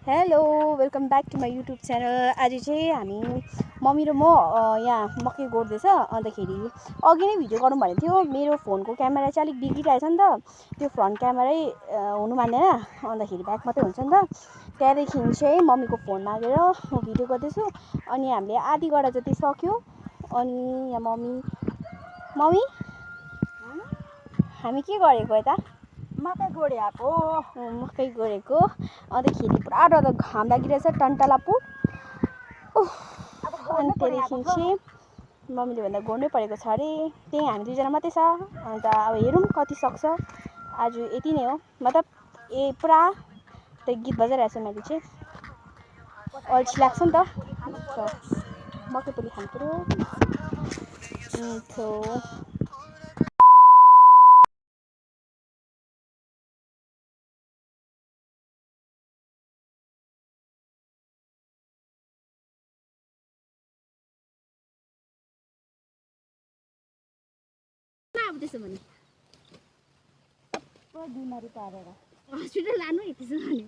Hello welcome back to my YouTube channel. आज चाहिँ हामी मम्मी र म यहाँ मकै गोड्दैछ। अन्तखेरि अघि नै भिडियो गरौँ भनेको थियो, मेरो फोनको क्यामेरा चाहिँ अलिक बिग्रिरहेछ नि त, त्यो फ्रन्ट क्यामेरै हुनु मान्दैन, अन्तखेरि ब्याक मात्रै हुन्छ नि त। त्यहाँदेखि चाहिँ मम्मीको फोन मागेर म भिडियो गर्दैछु। अनि हामीले आधी गरा जति सक्यो। अनि यहाँ मम्मी हामी के गरेको यता मकै गोडेको मकै गोडेको। अन्तखेरि पुरा डर घाम लागिरहेछ टन्टलापुर। अनि त्यहाँदेखि चाहिँ मम्मीले भन्दा गोड्नै परेको छ अरे। त्यही हामी दुईजना मात्रै छ। अन्त अब हेरौँ कति सक्छ। आज यति नै हो, मतलब पुरा त्यो गीत बजाइरहेको छ। मैले चाहिँ अल्छी लाग्छ नि त, मकै पनि खानु पऱ्यो। अब त्यसो भने बिमारी पारेर हस्पिटल लानु है त्यसो भने।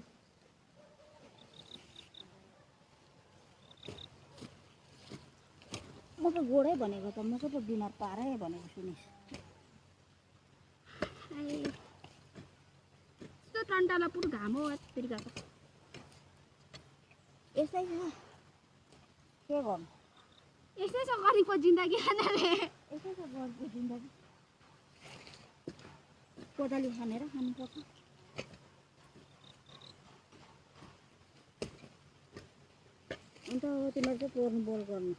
म त गोडै भनेको त, म त बिमार पारै भनेको सुनिस्। यस्तो टन्टलापुर घाम हो फेरि गएको। यस्तै छ, के गर्नु, यस्तै छ गरिबको जिन्दगी। यस्तै छ गरिबको जिन्दगी। कोदाली खनेर खानुपर्छ। अन्त तिमीहरू चाहिँ पोर्नु बोल गर्नु।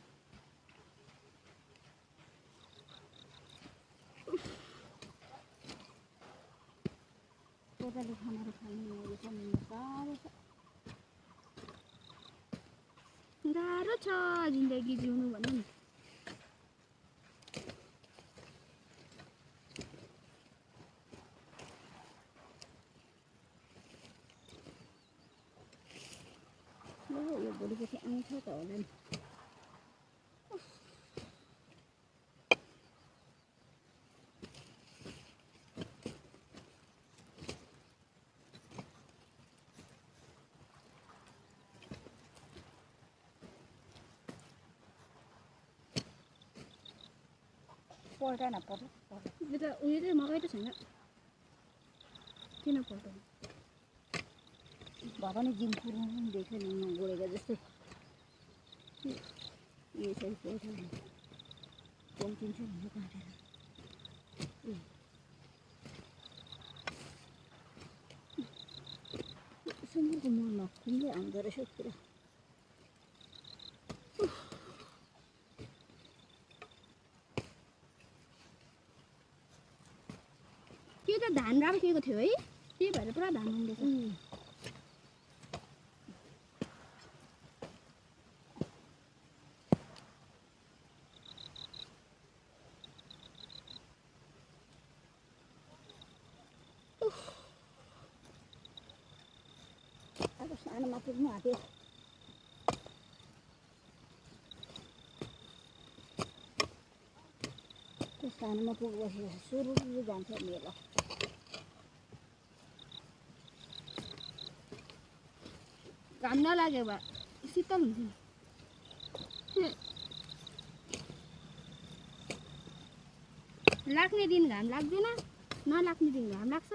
कोदाली खनेर खानु साह्रो छ। गाह्रो छ जिन्दगी जिउनु भन्नु नि। यो भोलिपछि आउँछ त होला नि। पल्टाएन पर्छ यो त उयो चाहिँ मकै त छैन, किन पल्टाउनु? भए पनि जिम पुऱ्याउनु पनि देख्यो नि गोडेको जस्तै। यसरी पल्टाउनु पल्टिन्छ भन्ने काटेर सुँगुरको मलमा खुम्बै आउँदो रहेछ पुरा। त्यो त धान राखेको थियो है, त्यही भएर पुरा धान आउँदैछ। अब सानोमा पुग्नु आँट्यो। त्यो सानोमा पुगेपछि सुरु जान्छ मेलो। घाम नलाग्यो भए शीतल हुन्छ नि। लाग्ने दिन घाम लाग्दैन, नलाग्ने दिन घाम लाग्छ।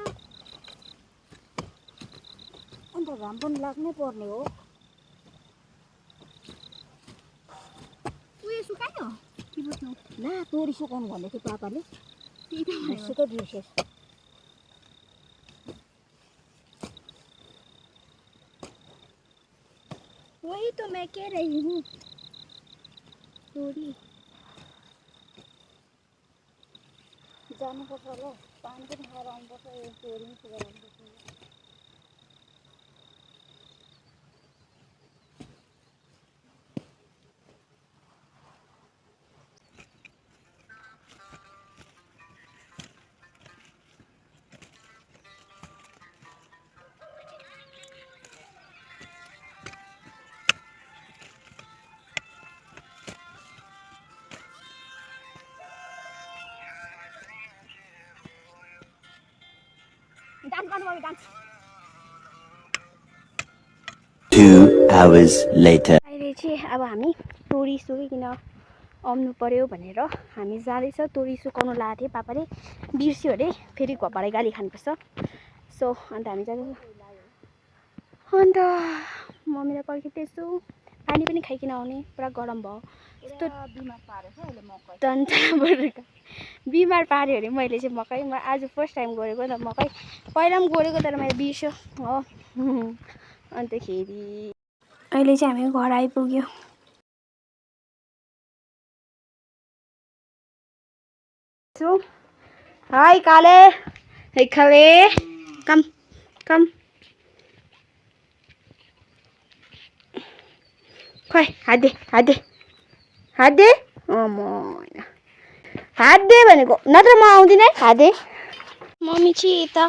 अन्त घाम पनि लाग्नै पर्ने हो। उयो सुकायो कि बुझ्नु? ला तोरी सुकाउनु भनेको थियो पापाले, त्यही त भनेको। सुकै बिर्सेछ। वही तो मैं कह रही हूँ, तोरी जानुपर्छ होला, पानी पनि खाएर आउनुपर्छ। यो तोरी पनि सुकाएर आउनुपर्छ। डान्स गर्नु मम्मी, डान्स। hours later. अहिले चाहिँ अब हामी तोरी सुकिकन आउनु पर्यो भनेर हामी जाँदैछ। तोरी सुकाउनु लगाएको थिएँ, पापाले बिर्स्यो अरे, फेरि घरबाट गाली खानुपर्छ। सो अन्त हामी जाँदैछ। अन्त मम्मीलाई पर्खिँदैछु, पानी पनि खाइकन आउने, पुरा गरम भयो। यस्तो बिमार पारेछ अहिले मकै। टन्टा बिमार पाऱ्यो अरे मैले चाहिँ मकै। म आज फर्स्ट टाइम गरेको नि त मकै, पहिला पनि गरेको तर मैले बिर्स्यो हो। अन्तखेरि अहिले चाहिँ हामी घर आइपुग्यो। हाई काले, हे काले, कम कम, खोइ हात दे हात दे हात दे। म होइन, हात दे भनेको, नत्र म आउँदिनँ है, हात दे। मम्मी चाहिँ यता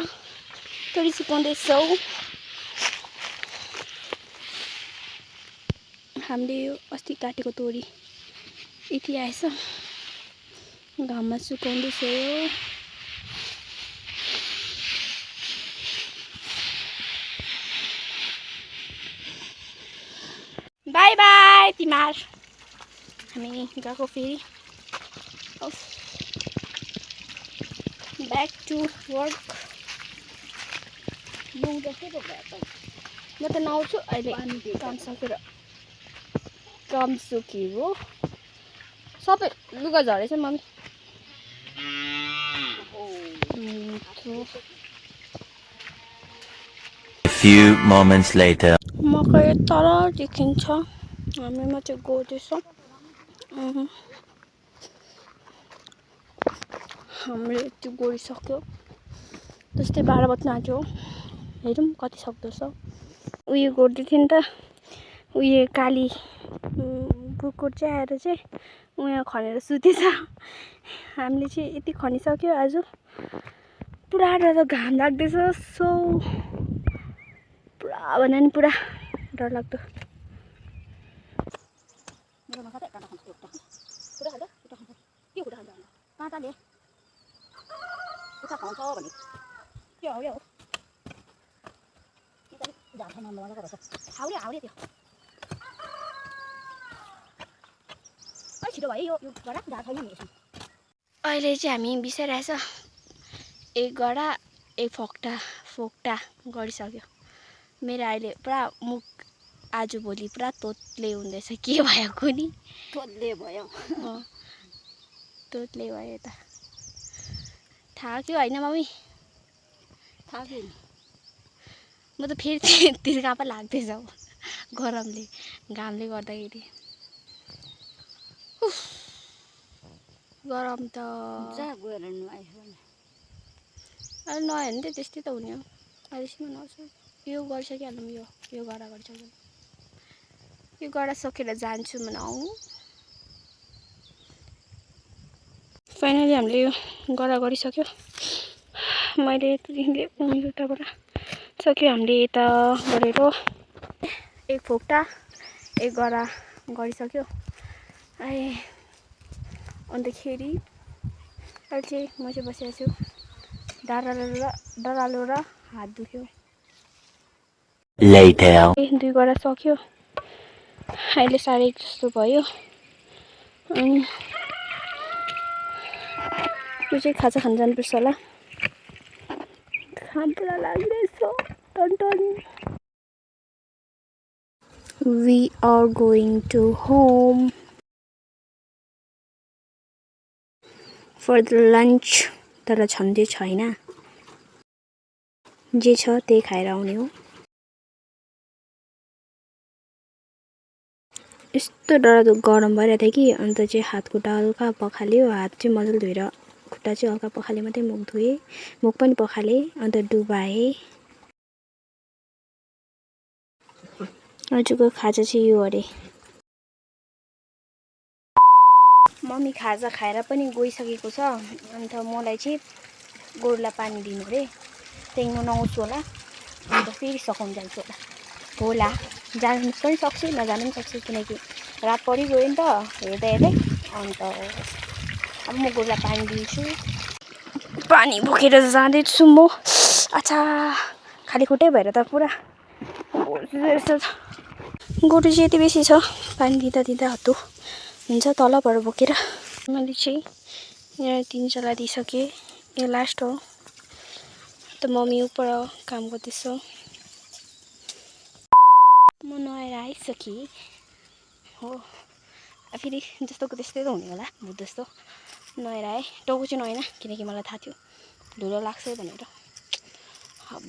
तोरी सुकाउँदैछौ। हामीले यो अस्ति काटेको तोरी यति आएछ, घाममा सुकाउँदैछ। बाई बाई तिमीहरु, हामी गएको फेरि ब्याक टु वर्क। म त नआउँछु अहिले, काम सकेर। काम सकियो, सबै लुगा झरेछ मम्मी। Few moments later. मकै तल देखिन्छ, हामीमा चाहिँ गोड्दैछ। हामीले यति गोडिसक्यो, जस्तै 12 बज्न आँट्यो। हेरौँ कति सक्दो छ। उयो गोड्दै थियो नि त, उयो काली कुकुर चाहिँ आएर चाहिँ उयो खनेर सुतेछ। हामीले चाहिँ यति खनिसक्यो आज। पुरा डर घाम लाग्दैछ, सो पुरा भन्दा नि पुरा डर लाग्दो। अहिले चाहिँ हामी बिसाइरहेछ, एक गडा एक फोक्टा गरिसक्यो। मेरो अहिले पुरा मुख आजभोलि पुरा तोत्ले हुँदैछ, के भयो कुनी तोत्ले भयो। तोत्ले भयो त थाक्यो होइन मम्मी? थाक्यो नि, म त फेरि तिर्खा पो लाग्दैछ गरमले, घामले गर्दाखेरि। गरम त जा गएर नुहाइ भने। अहिले नआयो भने त त्यस्तै त हुने हो। अहिलेसम्म नआउँछ, यो गरिसकिहालौँ, यो गरा गरिसक्यो, यो गरा सकेर जान्छु म आउनु। फाइनली हामीले यो गरा गरिसक्यो। मैले यतादेखि उताबाट सक्यो, हामीले यता गरेर एक फोक्टा एक गरा गरिसक्यो। अन्तखेरि अहिले चाहिँ म चाहिँ बसिरहेको छु, डरालो र हात दुख्यो। Later. 2 गरा सक्यो, अहिले 1:30 जस्तो भयो। अनि यो चाहिँ खाजा खान जानुपर्छ होला, घाम पुरा लागिरहेछ ton. We are going to home for the lunch, तर छन्दै छैन, जे छ त्यही खाएर आउने हो। यस्तो डरलाग्दो गरम भइरहेको थियो कि, अन्त चाहिँ हात खुट्टा हल्का पखाल्यो, हात चाहिँ मजाले धोएर खुट्टा चाहिँ हल्का पखाले मात्रै मुख धोएँ, मुख पनि पखालेँ, अन्त डुबाएँ। आजको खाजा चाहिँ यो अरे। मम्मी खाजा खाएर पनि गइसकेको छ, अन्त मलाई चाहिँ गोरुलाई पानी दिनु अरे, त्यही म नुहाउँछु होला, अन्त फेरि सघाउनु जान्छु होला। जानु पनि सक्छु, नजानु पनि सक्छु, किनकि रात परिगयो नि त हेर्दै। अन्त अब म गोरुलाई पानी दिन्छु, पानी बोकेर जाँदैछु म। अच्छा, खाली खुट्टै भएर त पुरा गोरु चाहिँ यति बेसी छ पानी दिँदा दिँदा हत्तु हुन्छ तलबाट बोकेर मैले चाहिँ यहाँ 3 चला दिइसकेँ यो लास्ट हो त मम्मी उपर काम गर्दैछ म नुहाएर आइसकेँ हो फेरि जस्तोको त्यस्तै त हुने होला भूत जस्तो नुहाएर आएँ टाउको चाहिँ नुहाएन किनकि मलाई थाहा थियो धुलो लाग्छ भनेर अब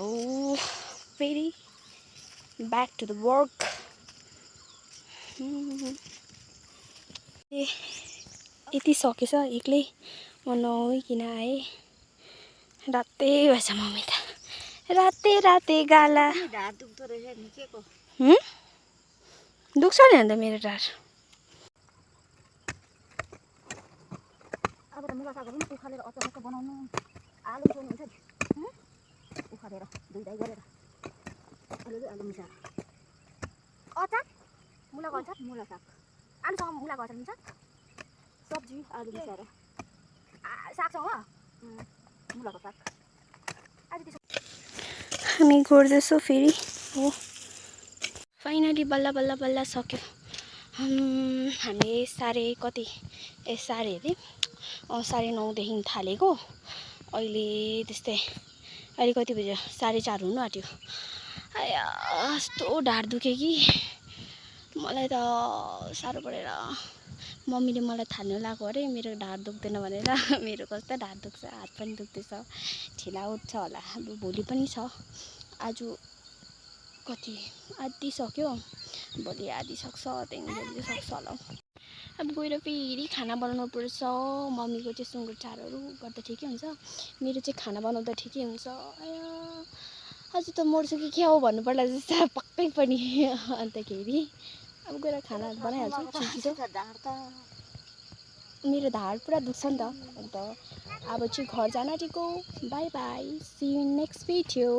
फेरि ब्याक टु द वर्क यति सकेछ एक्लै म नुहाइकन आएँ रातै भएछ मम्मी त राते राते गाला ढाड दुख्दो रहेछ नि के को दुख्छ नि अन्त मेरो ढाड अब त मुला सागहरू पनि उखालेर अचार बनाउनु आलु सोल्नु हुन्छ नि उखालेर धुइधाइ गरेर आलु मिसाएर अचार मुलाको अचार मुला साग आलुसँग मुलाको अचार हुन्छ सब्जी आलु मिसाएर सागसँग मुलाको साग आज त्यसो हामी गर्दैछौँ फेरि हो फाइनली बल्ल बल्ल बल्ल सक्यो हामीले साढे कति साढे अरे 9:30 थालेको अहिले त्यस्तै अहिले कति बज्यो 4:30 हुनु आँट्यो आया यस्तो ढाड दुख्यो कि मलाई त साह्रो परेर मम्मीले मलाई थाल्नु लाग्यो अरे मेरो ढाड दुख्दैन भनेर मेरो कस्तो ढाड दुख्छ हात पनि दुख्दैछ ठिला उठ्छ होला अब भोलि पनि छ आज कति आधी सक्यो भोलि आधी सक्छ त्यहाँदेखि भोलि सक्छ होला अब गएर फेरि खाना बनाउनु पर्छ मम्मीको चाहिँ सुँगुर चारोहरू गर्दा ठिकै हुन्छ मेरो चाहिँ खाना बनाउँदा ठिकै हुन्छ आया आज त मर्छु कि क्या हो भन्नु पर्ला जस्तो पक्कै पनि अन्तखेरि अब गएर खाना बनाइहाल्छु छिटो मेरो ढाड पुरा दुख्छ नि त अन्त अब चाहिँ घर जान आँटेको bye bye see you next video